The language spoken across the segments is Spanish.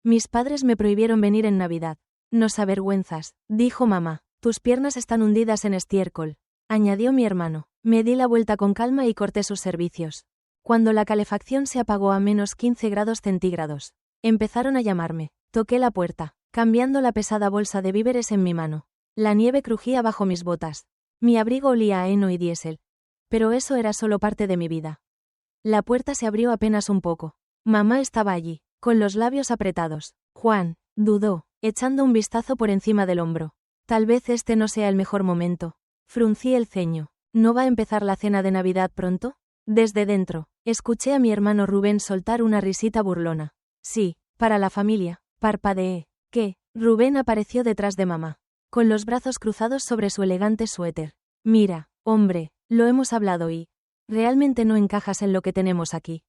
Mis padres me prohibieron venir en Navidad. Nos avergüenzas, dijo mamá. Tus piernas están hundidas en estiércol, añadió mi hermano. Me di la vuelta con calma y corté sus servicios. Cuando la calefacción se apagó a menos 15 grados centígrados, empezaron a llamarme. Toqué la puerta, cambiando la pesada bolsa de víveres en mi mano. La nieve crujía bajo mis botas. Mi abrigo olía a heno y diésel. Pero eso era solo parte de mi vida. La puerta se abrió apenas un poco. Mamá estaba allí, con los labios apretados. Juan, dudó, echando un vistazo por encima del hombro. Tal vez este no sea el mejor momento. Fruncí el ceño. ¿No va a empezar la cena de Navidad pronto? Desde dentro, escuché a mi hermano Rubén soltar una risita burlona. Sí, para la familia, parpadeé. ¿Qué? Rubén apareció detrás de mamá, con los brazos cruzados sobre su elegante suéter. Mira, hombre, lo hemos hablado y... realmente no encajas en lo que tenemos aquí.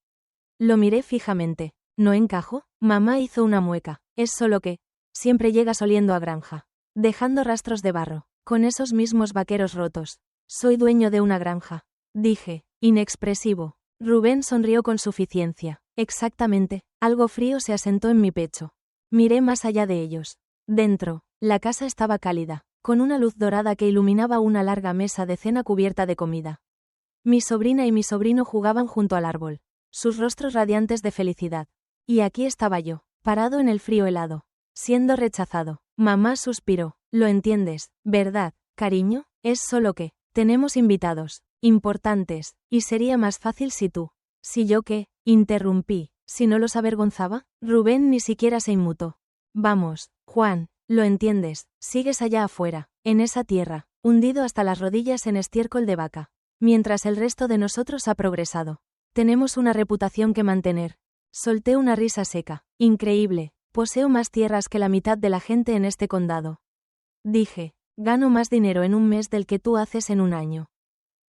Lo miré fijamente. ¿No encajo? Mamá hizo una mueca. Es solo que... siempre llegas oliendo a granja, dejando rastros de barro, con esos mismos vaqueros rotos. Soy dueño de una granja, dije, inexpresivo. Rubén sonrió con suficiencia. Exactamente, algo frío se asentó en mi pecho. Miré más allá de ellos. Dentro, la casa estaba cálida, con una luz dorada que iluminaba una larga mesa de cena cubierta de comida. Mi sobrina y mi sobrino jugaban junto al árbol, sus rostros radiantes de felicidad. Y aquí estaba yo, parado en el frío helado, siendo rechazado. Mamá suspiró. Lo entiendes, ¿verdad, cariño? Es solo que... tenemos invitados, importantes, y sería más fácil si tú. ¿Si yo qué? Interrumpí. ¿Si no los avergonzaba? Rubén ni siquiera se inmutó. Vamos, Juan, lo entiendes, sigues allá afuera, en esa tierra, hundido hasta las rodillas en estiércol de vaca, mientras el resto de nosotros ha progresado. Tenemos una reputación que mantener. Solté una risa seca. Increíble, poseo más tierras que la mitad de la gente en este condado. Dije, gano más dinero en un mes del que tú haces en un año.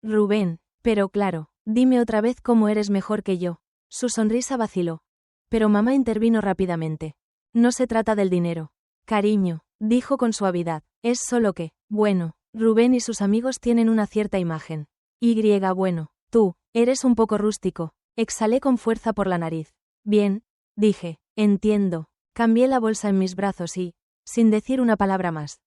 Rubén, pero claro, dime otra vez cómo eres mejor que yo. Su sonrisa vaciló. Pero mamá intervino rápidamente. No se trata del dinero. Cariño, dijo con suavidad, es solo que, bueno, Rubén y sus amigos tienen una cierta imagen. Bueno, tú, eres un poco rústico. Exhalé con fuerza por la nariz. Bien, dije, entiendo. Cambié la bolsa en mis brazos y, sin decir una palabra más,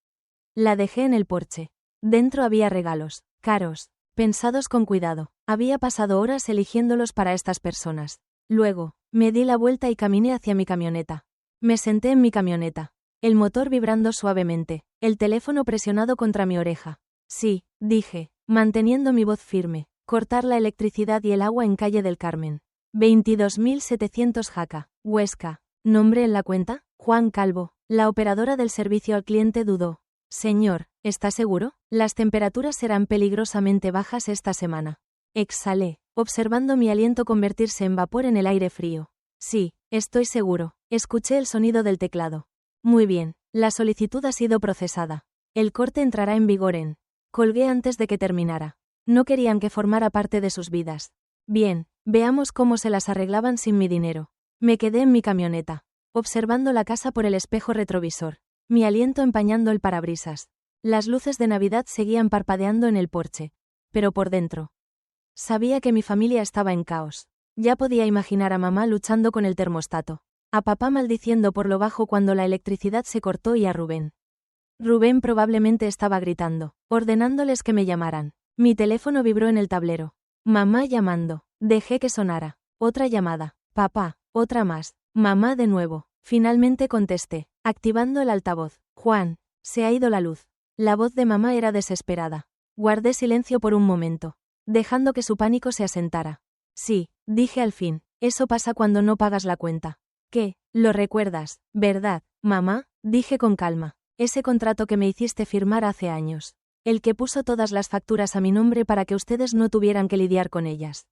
la dejé en el porche. Dentro había regalos, caros, pensados con cuidado. Había pasado horas eligiéndolos para estas personas. Luego, me di la vuelta y caminé hacia mi camioneta. Me senté en mi camioneta, el motor vibrando suavemente, el teléfono presionado contra mi oreja. Sí, dije, manteniendo mi voz firme, cortar la electricidad y el agua en Calle del Carmen. 22.700 Jaca, Huesca. ¿Nombre en la cuenta? Juan Calvo. La operadora del servicio al cliente dudó. Señor, ¿está seguro? Las temperaturas serán peligrosamente bajas esta semana. Exhalé, observando mi aliento convertirse en vapor en el aire frío. Sí, estoy seguro. Escuché el sonido del teclado. Muy bien, la solicitud ha sido procesada. El corte entrará en vigor en... Colgué antes de que terminara. No querían que formara parte de sus vidas. Bien, veamos cómo se las arreglaban sin mi dinero. Me quedé en mi camioneta, observando la casa por el espejo retrovisor, mi aliento empañando el parabrisas. Las luces de Navidad seguían parpadeando en el porche, pero por dentro. Sabía que mi familia estaba en caos. Ya podía imaginar a mamá luchando con el termostato, a papá maldiciendo por lo bajo cuando la electricidad se cortó y a Rubén. Rubén probablemente estaba gritando, ordenándoles que me llamaran. Mi teléfono vibró en el tablero. Mamá llamando. Dejé que sonara. Otra llamada. Papá. Otra más. Mamá de nuevo. Finalmente contesté, activando el altavoz. Juan, se ha ido la luz. La voz de mamá era desesperada. Guardé silencio por un momento, dejando que su pánico se asentara. Sí, dije al fin, eso pasa cuando no pagas la cuenta. ¿Qué? Lo recuerdas, ¿verdad, mamá? Dije con calma. Ese contrato que me hiciste firmar hace años. El que puso todas las facturas a mi nombre para que ustedes no tuvieran que lidiar con ellas.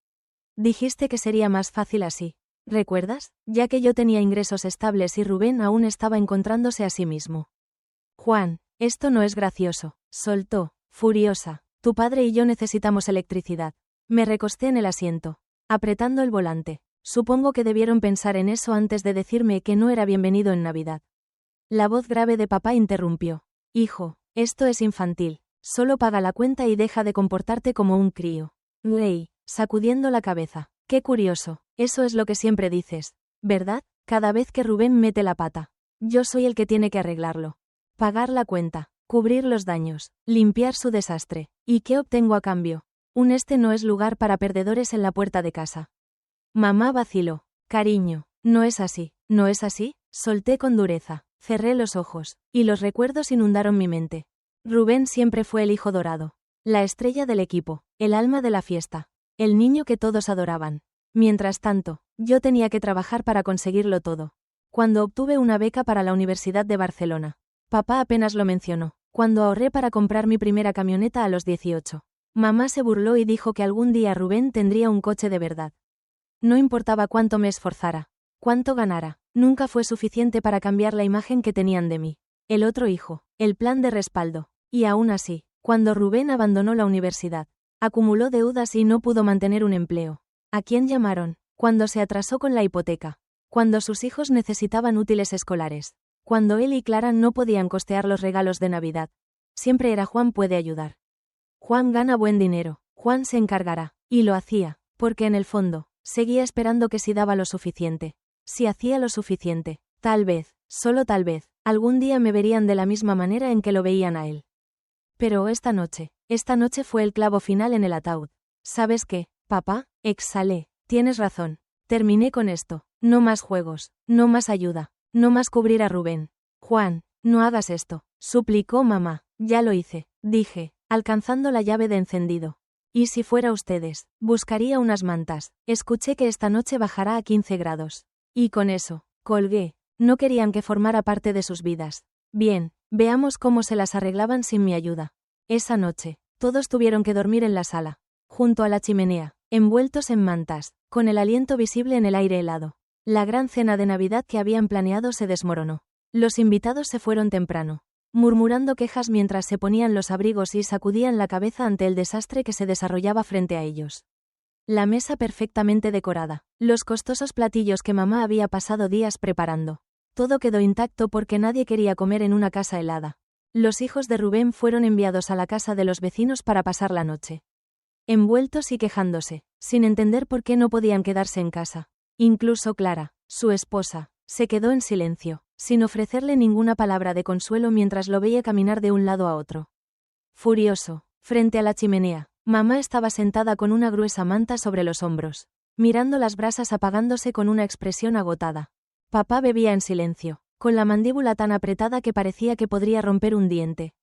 Dijiste que sería más fácil así. ¿Recuerdas? Ya que yo tenía ingresos estables y Rubén aún estaba encontrándose a sí mismo. Juan, esto no es gracioso, soltó, furiosa. Tu padre y yo necesitamos electricidad. Me recosté en el asiento, apretando el volante. Supongo que debieron pensar en eso antes de decirme que no era bienvenido en Navidad. La voz grave de papá interrumpió. Hijo, esto es infantil. Solo paga la cuenta y deja de comportarte como un crío. Rey, sacudiendo la cabeza. Qué curioso, eso es lo que siempre dices, ¿verdad? Cada vez que Rubén mete la pata, yo soy el que tiene que arreglarlo. Pagar la cuenta, cubrir los daños, limpiar su desastre. ¿Y qué obtengo a cambio? Este no es lugar para perdedores en la puerta de casa. Mamá vaciló. Cariño, no es así, ¿no es así? Solté con dureza, cerré los ojos, y los recuerdos inundaron mi mente. Rubén siempre fue el hijo dorado, la estrella del equipo, el alma de la fiesta, el niño que todos adoraban. Mientras tanto, yo tenía que trabajar para conseguirlo todo. Cuando obtuve una beca para la Universidad de Barcelona, papá apenas lo mencionó. Cuando ahorré para comprar mi primera camioneta a los 18, mamá se burló y dijo que algún día Rubén tendría un coche de verdad. No importaba cuánto me esforzara, cuánto ganara, nunca fue suficiente para cambiar la imagen que tenían de mí. El otro hijo, el plan de respaldo. Y aún así, cuando Rubén abandonó la universidad, acumuló deudas y no pudo mantener un empleo. ¿A quién llamaron? Cuando se atrasó con la hipoteca. Cuando sus hijos necesitaban útiles escolares. Cuando él y Clara no podían costear los regalos de Navidad. Siempre era Juan puede ayudar. Juan gana buen dinero, Juan se encargará. Y lo hacía, porque en el fondo, seguía esperando que si daba lo suficiente. Si hacía lo suficiente, tal vez, solo tal vez, algún día me verían de la misma manera en que lo veían a él. Pero esta noche fue el clavo final en el ataúd. ¿Sabes qué, papá? Exhalé. Tienes razón. Terminé con esto. No más juegos, no más ayuda, no más cubrir a Rubén. Juan, no hagas esto, suplicó mamá. Ya lo hice, dije, alcanzando la llave de encendido. ¿Y si fuera ustedes? Buscaría unas mantas. Escuché que esta noche bajará a 15 grados. Y con eso, colgué. No querían que formara parte de sus vidas. Bien, veamos cómo se las arreglaban sin mi ayuda. Esa noche, todos tuvieron que dormir en la sala, junto a la chimenea, envueltos en mantas, con el aliento visible en el aire helado. La gran cena de Navidad que habían planeado se desmoronó. Los invitados se fueron temprano, murmurando quejas mientras se ponían los abrigos y sacudían la cabeza ante el desastre que se desarrollaba frente a ellos. La mesa perfectamente decorada, los costosos platillos que mamá había pasado días preparando. Todo quedó intacto porque nadie quería comer en una casa helada. Los hijos de Rubén fueron enviados a la casa de los vecinos para pasar la noche. Envueltos y quejándose, sin entender por qué no podían quedarse en casa. Incluso Clara, su esposa, se quedó en silencio, sin ofrecerle ninguna palabra de consuelo mientras lo veía caminar de un lado a otro. Furioso, frente a la chimenea, mamá estaba sentada con una gruesa manta sobre los hombros, mirando las brasas apagándose con una expresión agotada. Papá bebía en silencio, con la mandíbula tan apretada que parecía que podría romper un diente.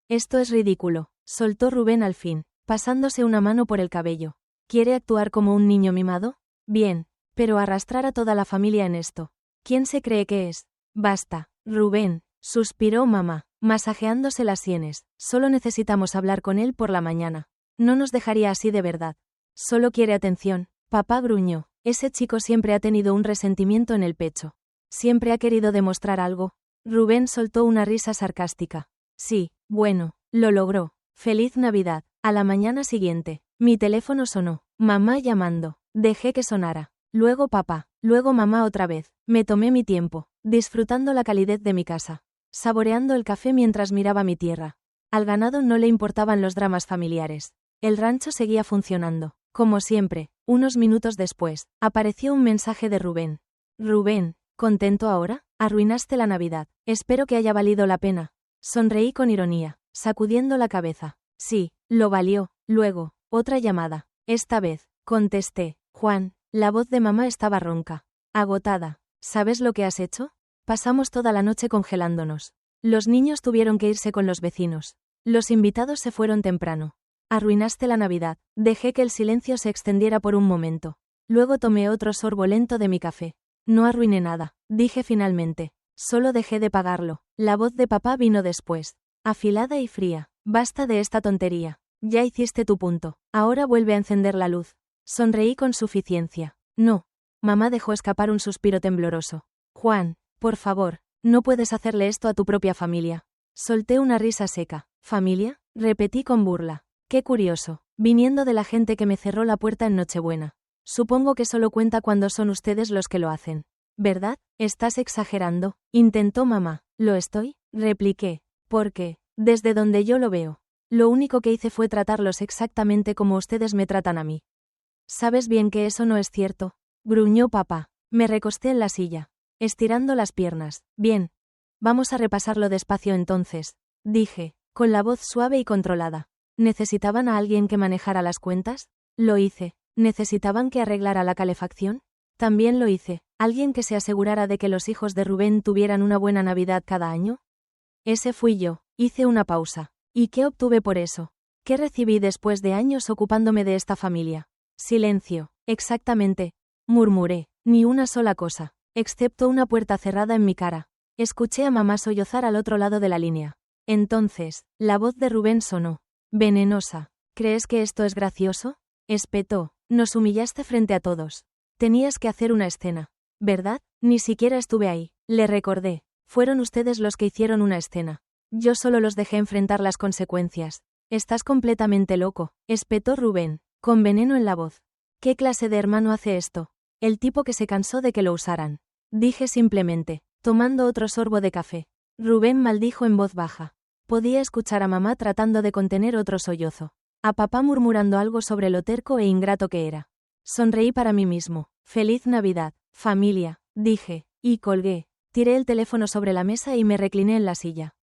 Esto es ridículo, soltó Rubén al fin, pasándose una mano por el cabello. ¿Quiere actuar como un niño mimado? Bien, pero arrastrar a toda la familia en esto. ¿Quién se cree que es? Basta, Rubén, suspiró mamá, masajeándose las sienes. Solo necesitamos hablar con él por la mañana. No nos dejaría así de verdad. Solo quiere atención. Papá gruñó. Ese chico siempre ha tenido un resentimiento en el pecho. Siempre ha querido demostrar algo. Rubén soltó una risa sarcástica. Sí, bueno, lo logró. Feliz Navidad. A la mañana siguiente, mi teléfono sonó. Mamá llamando. Dejé que sonara. Luego papá. Luego mamá otra vez. Me tomé mi tiempo, disfrutando la calidez de mi casa. Saboreando el café mientras miraba mi tierra. Al ganado no le importaban los dramas familiares. El rancho seguía funcionando. Como siempre, unos minutos después, apareció un mensaje de Rubén. Rubén, ¿contento ahora? Arruinaste la Navidad. Espero que haya valido la pena. Sonreí con ironía, sacudiendo la cabeza. Sí, lo valió. Luego, otra llamada. Esta vez, contesté. Juan, la voz de mamá estaba ronca. Agotada. ¿Sabes lo que has hecho? Pasamos toda la noche congelándonos. Los niños tuvieron que irse con los vecinos. Los invitados se fueron temprano. Arruinaste la Navidad. Dejé que el silencio se extendiera por un momento. Luego tomé otro sorbo lento de mi café. No arruiné nada, dije finalmente. Solo dejé de pagarlo. La voz de papá vino después. Afilada y fría. Basta de esta tontería. Ya hiciste tu punto. Ahora vuelve a encender la luz. Sonreí con suficiencia. No. Mamá dejó escapar un suspiro tembloroso. Juan, por favor, no puedes hacerle esto a tu propia familia. Solté una risa seca. ¿Familia? Repetí con burla. Qué curioso, viniendo de la gente que me cerró la puerta en Nochebuena. Supongo que solo cuenta cuando son ustedes los que lo hacen. ¿Verdad? Estás exagerando, intentó mamá. ¿Lo estoy? Repliqué. Porque, desde donde yo lo veo, lo único que hice fue tratarlos exactamente como ustedes me tratan a mí. ¿Sabes bien que eso no es cierto? Gruñó papá. Me recosté en la silla. estirando las piernas. Bien. Vamos a repasarlo despacio entonces, dije, con la voz suave y controlada. ¿Necesitaban a alguien que manejara las cuentas? Lo hice. ¿Necesitaban que arreglara la calefacción? También lo hice. ¿Alguien que se asegurara de que los hijos de Rubén tuvieran una buena Navidad cada año? Ese fui yo. Hice una pausa. ¿Y qué obtuve por eso? ¿Qué recibí después de años ocupándome de esta familia? Silencio. Exactamente. Murmuré. Ni una sola cosa. Excepto una puerta cerrada en mi cara. Escuché a mamá sollozar al otro lado de la línea. Entonces, la voz de Rubén sonó. Venenosa. ¿Crees que esto es gracioso? Espetó. Nos humillaste frente a todos. Tenías que hacer una escena. ¿Verdad? Ni siquiera estuve ahí. Le recordé. Fueron ustedes los que hicieron una escena. Yo solo los dejé enfrentar las consecuencias. Estás completamente loco, espetó Rubén, con veneno en la voz. ¿Qué clase de hermano hace esto? El tipo que se cansó de que lo usaran. Dije simplemente, tomando otro sorbo de café. Rubén maldijo en voz baja. Podía escuchar a mamá tratando de contener otro sollozo. A papá murmurando algo sobre lo terco e ingrato que era. Sonreí para mí mismo. Feliz Navidad, familia, dije, y colgué. Tiré el teléfono sobre la mesa y me recliné en la silla.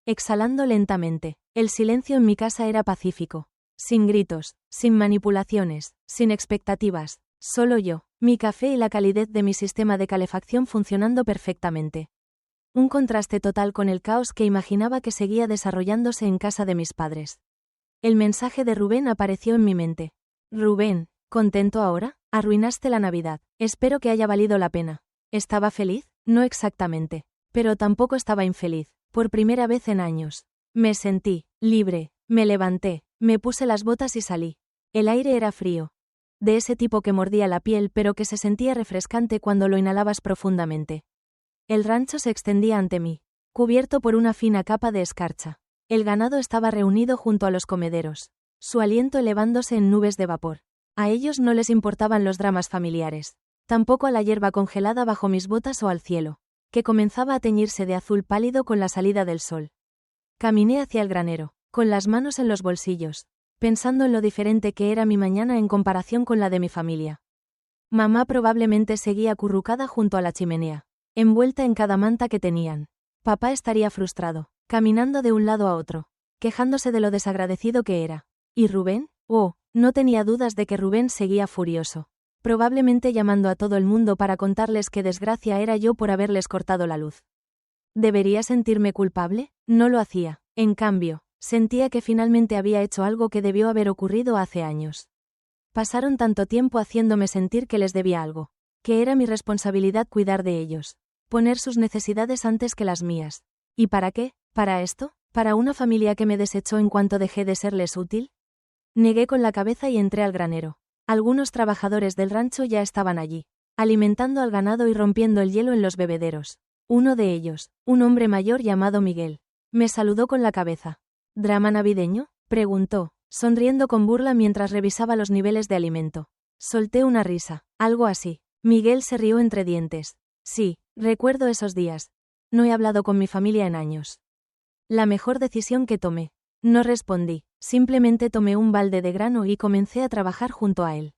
Exhalando lentamente, el silencio en mi casa era pacífico. Sin gritos, sin manipulaciones, sin expectativas, solo yo, mi café y la calidez de mi sistema de calefacción funcionando perfectamente. Un contraste total con el caos que imaginaba que seguía desarrollándose en casa de mis padres. El mensaje de Rubén apareció en mi mente. Rubén, ¿contento ahora? Arruinaste la Navidad. Espero que haya valido la pena. ¿Estaba feliz? No exactamente. Pero tampoco estaba infeliz. Por primera vez en años. Me sentí libre, me levanté, me puse las botas y salí. El aire era frío. De ese tipo que mordía la piel pero que se sentía refrescante cuando lo inhalabas profundamente. El rancho se extendía ante mí, cubierto por una fina capa de escarcha. El ganado estaba reunido junto a los comederos, su aliento elevándose en nubes de vapor. A ellos no les importaban los dramas familiares. Tampoco a la hierba congelada bajo mis botas o al cielo, que comenzaba a teñirse de azul pálido con la salida del sol. Caminé hacia el granero, con las manos en los bolsillos, pensando en lo diferente que era mi mañana en comparación con la de mi familia. Mamá probablemente seguía acurrucada junto a la chimenea, envuelta en cada manta que tenían. Papá estaría frustrado, caminando de un lado a otro, quejándose de lo desagradecido que era. ¿Y Rubén? Oh, no tenía dudas de que Rubén seguía furioso. Probablemente llamando a todo el mundo para contarles qué desgracia era yo por haberles cortado la luz. ¿Debería sentirme culpable? No lo hacía. En cambio, sentía que finalmente había hecho algo que debió haber ocurrido hace años. Pasaron tanto tiempo haciéndome sentir que les debía algo, que era mi responsabilidad cuidar de ellos, poner sus necesidades antes que las mías. ¿Y para qué? ¿Para esto? ¿Para una familia que me desechó en cuanto dejé de serles útil? Negué con la cabeza y entré al granero. Algunos trabajadores del rancho ya estaban allí, alimentando al ganado y rompiendo el hielo en los bebederos. Uno de ellos, un hombre mayor llamado Miguel, me saludó con la cabeza. ¿Drama navideño?, preguntó, sonriendo con burla mientras revisaba los niveles de alimento. Solté una risa, algo así. Miguel se rió entre dientes. Sí, recuerdo esos días. No he hablado con mi familia en años. La mejor decisión que tomé. No respondí, simplemente tomé un balde de grano y comencé a trabajar junto a él.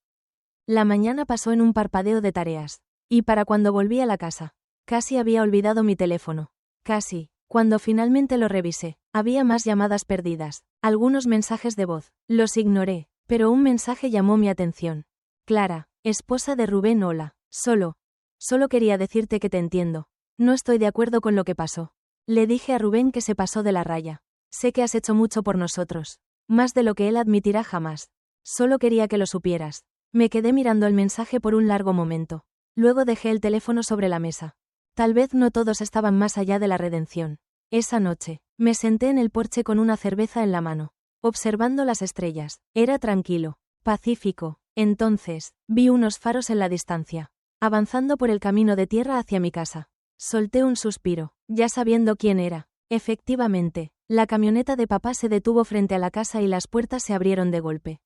La mañana pasó en un parpadeo de tareas, y para cuando volví a la casa, casi había olvidado mi teléfono. Casi, cuando finalmente lo revisé, había más llamadas perdidas, algunos mensajes de voz. Los ignoré, pero un mensaje llamó mi atención. Clara, esposa de Rubén, hola. Solo quería decirte que te entiendo. No estoy de acuerdo con lo que pasó. Le dije a Rubén que se pasó de la raya. Sé que has hecho mucho por nosotros. Más de lo que él admitirá jamás. Solo quería que lo supieras. Me quedé mirando el mensaje por un largo momento. Luego dejé el teléfono sobre la mesa. Tal vez no todos estaban más allá de la redención. Esa noche, me senté en el porche con una cerveza en la mano, observando las estrellas. Era tranquilo, pacífico. Entonces, vi unos faros en la distancia, avanzando por el camino de tierra hacia mi casa. Solté un suspiro, ya sabiendo quién era. Efectivamente, la camioneta de papá se detuvo frente a la casa y las puertas se abrieron de golpe.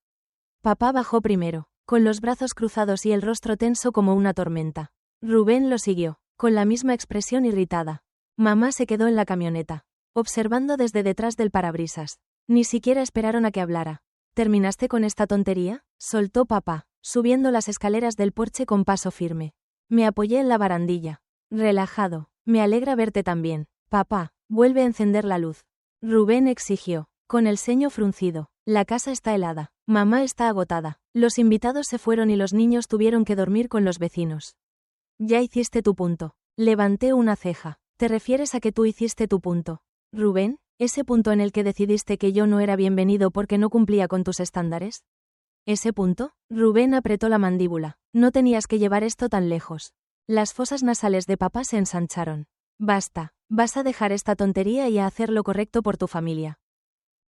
Papá bajó primero, con los brazos cruzados y el rostro tenso como una tormenta. Rubén lo siguió, con la misma expresión irritada. Mamá se quedó en la camioneta, observando desde detrás del parabrisas. Ni siquiera esperaron a que hablara. ¿Terminaste con esta tontería?, soltó papá, subiendo las escaleras del porche con paso firme. Me apoyé en la barandilla. Relajado. Me alegra verte también. Papá, vuelve a encender la luz. Rubén exigió, con el ceño fruncido. La casa está helada. Mamá está agotada. Los invitados se fueron y los niños tuvieron que dormir con los vecinos. Ya hiciste tu punto. Levanté una ceja. ¿Te refieres a que tú hiciste tu punto? Rubén, ¿ese punto en el que decidiste que yo no era bienvenido porque no cumplía con tus estándares? ¿Ese punto? Rubén apretó la mandíbula. No tenías que llevar esto tan lejos. Las fosas nasales de papá se ensancharon. Basta, vas a dejar esta tontería y a hacer lo correcto por tu familia.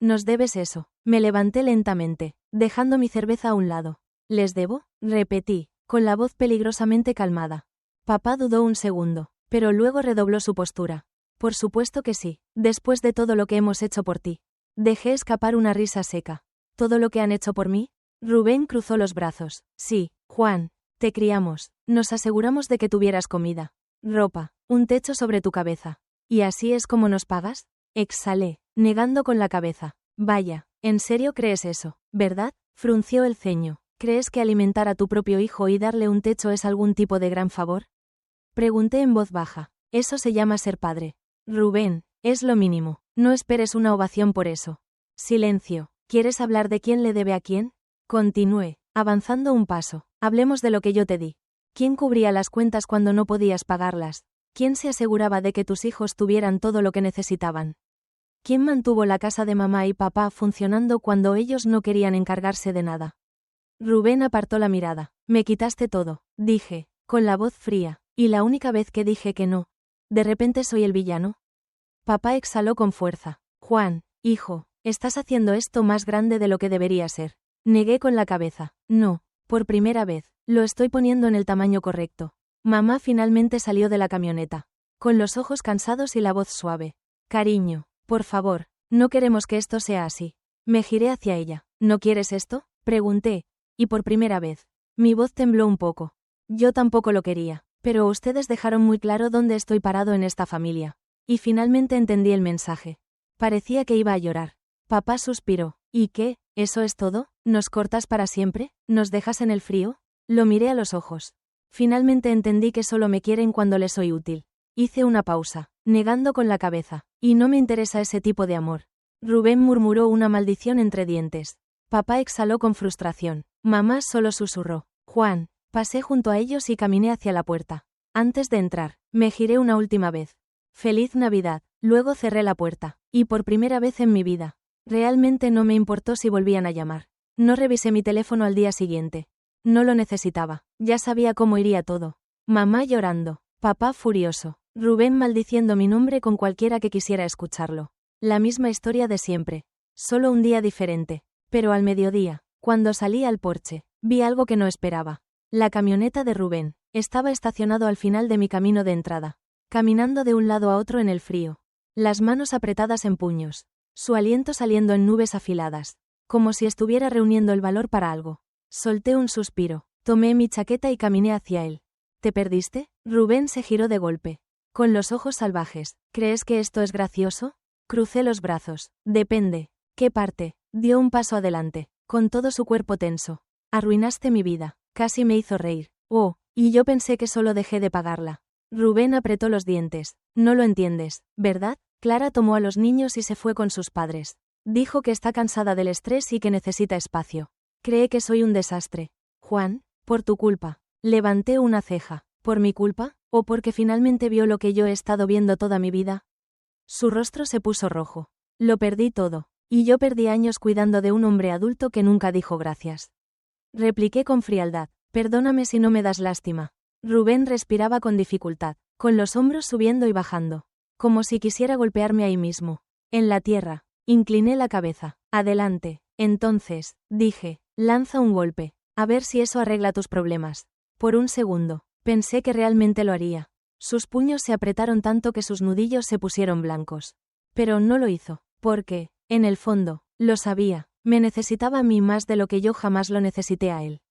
Nos debes eso. Me levanté lentamente, dejando mi cerveza a un lado. ¿Les debo? Repetí, con la voz peligrosamente calmada. Papá dudó un segundo, pero luego redobló su postura. Por supuesto que sí, después de todo lo que hemos hecho por ti. Dejé escapar una risa seca. ¿Todo lo que han hecho por mí? Rubén cruzó los brazos. Sí, Juan, te criamos, nos aseguramos de que tuvieras comida, ropa, un techo sobre tu cabeza. ¿Y así es como nos pagas? Exhalé, negando con la cabeza. Vaya, ¿en serio crees eso, verdad? Frunció el ceño. ¿Crees que alimentar a tu propio hijo y darle un techo es algún tipo de gran favor? Pregunté en voz baja. Eso se llama ser padre. Rubén, es lo mínimo. No esperes una ovación por eso. Silencio. ¿Quieres hablar de quién le debe a quién? Continué, avanzando un paso. Hablemos de lo que yo te di. ¿Quién cubría las cuentas cuando no podías pagarlas? ¿Quién se aseguraba de que tus hijos tuvieran todo lo que necesitaban? ¿Quién mantuvo la casa de mamá y papá funcionando cuando ellos no querían encargarse de nada? Rubén apartó la mirada. Me quitaste todo, dije, con la voz fría, y la única vez que dije que no. ¿De repente soy el villano? Papá exhaló con fuerza. Juan, hijo, estás haciendo esto más grande de lo que debería ser. Negué con la cabeza. No, por primera vez, lo estoy poniendo en el tamaño correcto. Mamá finalmente salió de la camioneta, con los ojos cansados y la voz suave. Cariño, por favor, no queremos que esto sea así. Me giré hacia ella. ¿No quieres esto? Pregunté, y por primera vez, mi voz tembló un poco. Yo tampoco lo quería, pero ustedes dejaron muy claro dónde estoy parado en esta familia. Y finalmente entendí el mensaje. Parecía que iba a llorar. Papá suspiró. ¿Y qué? ¿Eso es todo? ¿Nos cortas para siempre? ¿Nos dejas en el frío? Lo miré a los ojos. Finalmente entendí que solo me quieren cuando les soy útil. Hice una pausa, negando con la cabeza. Y no me interesa ese tipo de amor. Rubén murmuró una maldición entre dientes. Papá exhaló con frustración. Mamá solo susurró. Juan, pasé junto a ellos y caminé hacia la puerta. Antes de entrar, me giré una última vez. Feliz Navidad. Luego cerré la puerta. Y por primera vez en mi vida, realmente no me importó si volvían a llamar. No revisé mi teléfono al día siguiente. No lo necesitaba. Ya sabía cómo iría todo. Mamá llorando. Papá furioso. Rubén maldiciendo mi nombre con cualquiera que quisiera escucharlo. La misma historia de siempre. Solo un día diferente. Pero al mediodía, cuando salí al porche, vi algo que no esperaba. La camioneta de Rubén estaba estacionado al final de mi camino de entrada, caminando de un lado a otro en el frío. Las manos apretadas en puños. Su aliento saliendo en nubes afiladas. Como si estuviera reuniendo el valor para algo. Solté un suspiro. Tomé mi chaqueta y caminé hacia él. ¿Te perdiste? Rubén se giró de golpe. Con los ojos salvajes. ¿Crees que esto es gracioso? Crucé los brazos. Depende. ¿Qué parte? Dio un paso adelante, con todo su cuerpo tenso. Arruinaste mi vida. Casi me hizo reír. Oh, y yo pensé que solo dejé de pagarla. Rubén apretó los dientes. No lo entiendes, ¿verdad? Clara tomó a los niños y se fue con sus padres. Dijo que está cansada del estrés y que necesita espacio. Cree que soy un desastre. Juan, por tu culpa. Levanté una ceja. ¿Por mi culpa? ¿O porque finalmente vio lo que yo he estado viendo toda mi vida? Su rostro se puso rojo. Lo perdí todo. Y yo perdí años cuidando de un hombre adulto que nunca dijo gracias. Repliqué con frialdad. Perdóname si no me das lástima. Rubén respiraba con dificultad, con los hombros subiendo y bajando, como si quisiera golpearme ahí mismo. En la tierra. Incliné la cabeza. Adelante. Entonces, dije, lanza un golpe. A ver si eso arregla tus problemas. Por un segundo, pensé que realmente lo haría. Sus puños se apretaron tanto que sus nudillos se pusieron blancos. Pero no lo hizo, porque, en el fondo, lo sabía, me necesitaba a mí más de lo que yo jamás lo necesité a él.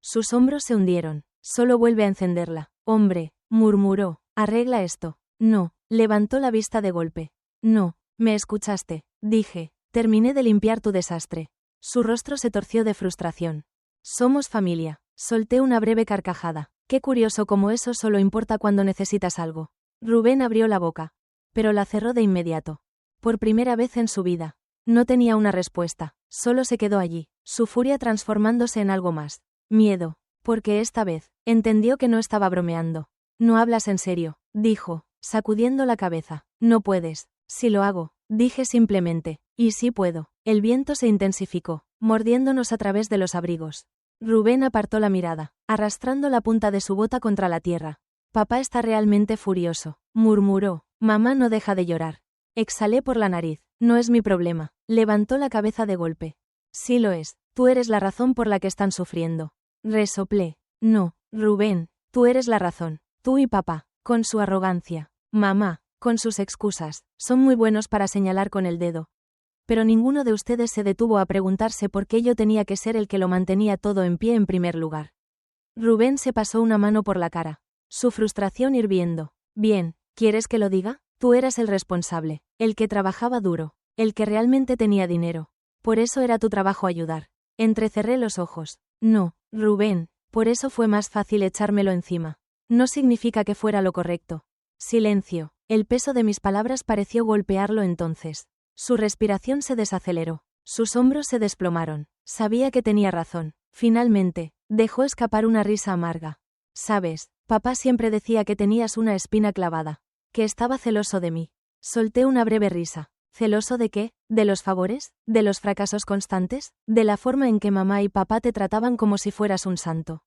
Sus hombros se hundieron. Solo vuelve a encenderla. Hombre, murmuró, arregla esto. No, levantó la vista de golpe. No, me escuchaste, dije, terminé de limpiar tu desastre. Su rostro se torció de frustración. Somos familia. Solté una breve carcajada. Qué curioso cómo eso solo importa cuando necesitas algo. Rubén abrió la boca, pero la cerró de inmediato. Por primera vez en su vida. No tenía una respuesta, solo se quedó allí, su furia transformándose en algo más. Miedo, porque esta vez, entendió que no estaba bromeando. No hablas en serio, dijo, sacudiendo la cabeza. No puedes. Si lo hago, dije simplemente, y sí puedo. El viento se intensificó, mordiéndonos a través de los abrigos. Rubén apartó la mirada, arrastrando la punta de su bota contra la tierra. Papá está realmente furioso, murmuró. Mamá no deja de llorar. Exhalé por la nariz. No es mi problema. Levantó la cabeza de golpe. Sí lo es. Tú eres la razón por la que están sufriendo. Resoplé. No, Rubén, tú eres la razón. Tú y papá, con su arrogancia. Mamá, con sus excusas, son muy buenos para señalar con el dedo. Pero ninguno de ustedes se detuvo a preguntarse por qué yo tenía que ser el que lo mantenía todo en pie en primer lugar. Rubén se pasó una mano por la cara. Su frustración hirviendo. Bien, ¿quieres que lo diga? Tú eras el responsable, el que trabajaba duro, el que realmente tenía dinero. Por eso era tu trabajo ayudar. Entrecerré los ojos. No, Rubén, por eso fue más fácil echármelo encima. No significa que fuera lo correcto. Silencio. El peso de mis palabras pareció golpearlo entonces. Su respiración se desaceleró. Sus hombros se desplomaron. Sabía que tenía razón. Finalmente, dejó escapar una risa amarga. Sabes, papá siempre decía que tenías una espina clavada. Que estaba celoso de mí. Solté una breve risa. ¿Celoso de qué? ¿De los favores? ¿De los fracasos constantes? ¿De la forma en que mamá y papá te trataban como si fueras un santo?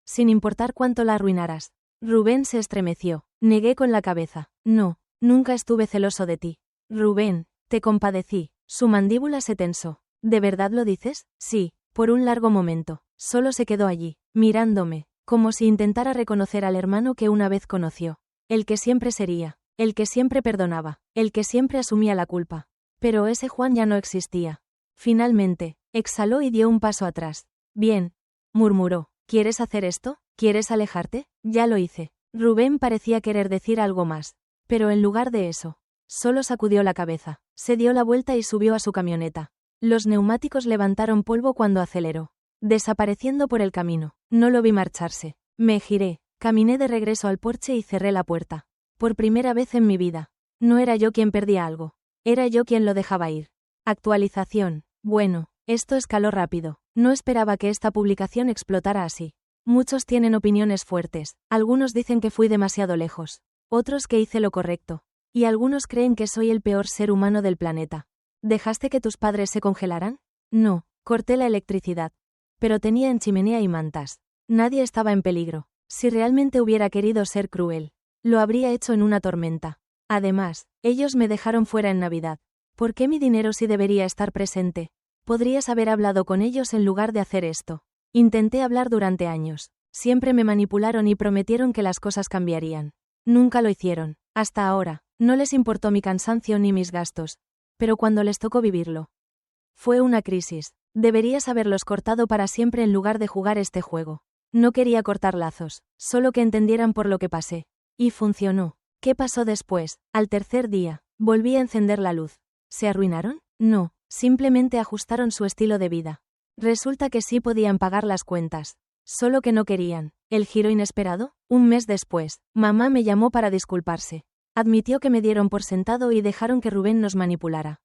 Sin importar cuánto la arruinaras. Rubén se estremeció. Negué con la cabeza. No, nunca estuve celoso de ti. Rubén, te compadecí. Su mandíbula se tensó. ¿De verdad lo dices? Sí, por un largo momento. Solo se quedó allí, mirándome, como si intentara reconocer al hermano que una vez conoció. El que siempre sería, el que siempre perdonaba, el que siempre asumía la culpa. Pero ese Juan ya no existía. Finalmente, exhaló y dio un paso atrás. Bien, murmuró. ¿Quieres hacer esto? ¿Quieres alejarte? Ya lo hice. Rubén parecía querer decir algo más. Pero en lugar de eso, solo sacudió la cabeza, se dio la vuelta y subió a su camioneta. Los neumáticos levantaron polvo cuando aceleró, desapareciendo por el camino. No lo vi marcharse. Me giré. Caminé de regreso al porche y cerré la puerta. Por primera vez en mi vida. No era yo quien perdía algo. Era yo quien lo dejaba ir. Actualización. Bueno, esto escaló rápido. No esperaba que esta publicación explotara así. Muchos tienen opiniones fuertes. Algunos dicen que fui demasiado lejos. Otros que hice lo correcto. Y algunos creen que soy el peor ser humano del planeta. ¿Dejaste que tus padres se congelaran? No, corté la electricidad. Pero tenía en chimenea y mantas. Nadie estaba en peligro. Si realmente hubiera querido ser cruel, lo habría hecho en una tormenta. Además, ellos me dejaron fuera en Navidad. ¿Por qué mi dinero sí debería estar presente? Podrías haber hablado con ellos en lugar de hacer esto. Intenté hablar durante años. Siempre me manipularon y prometieron que las cosas cambiarían. Nunca lo hicieron. Hasta ahora, no les importó mi cansancio ni mis gastos. Pero cuando les tocó vivirlo, fue una crisis. Deberías haberlos cortado para siempre en lugar de jugar este juego. No quería cortar lazos, solo que entendieran por lo que pasé. Y funcionó. ¿Qué pasó después? Al tercer día, volví a encender la luz. ¿Se arruinaron? No, simplemente ajustaron su estilo de vida. Resulta que sí podían pagar las cuentas. Solo que no querían. ¿El giro inesperado? Un mes después, mamá me llamó para disculparse. Admitió que me dieron por sentado y dejaron que Rubén nos manipulara.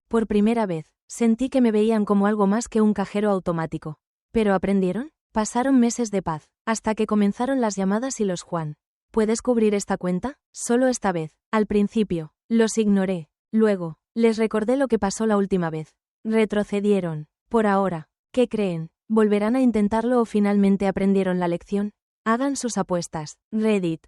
Por primera vez, sentí que me veían como algo más que un cajero automático. ¿Pero aprendieron? Pasaron meses de paz, hasta que comenzaron las llamadas y los Juan. ¿Puedes cubrir esta cuenta? Solo esta vez. Al principio, los ignoré. Luego, les recordé lo que pasó la última vez. Retrocedieron. Por ahora, ¿qué creen? ¿Volverán a intentarlo o finalmente aprendieron la lección? Hagan sus apuestas. Reddit.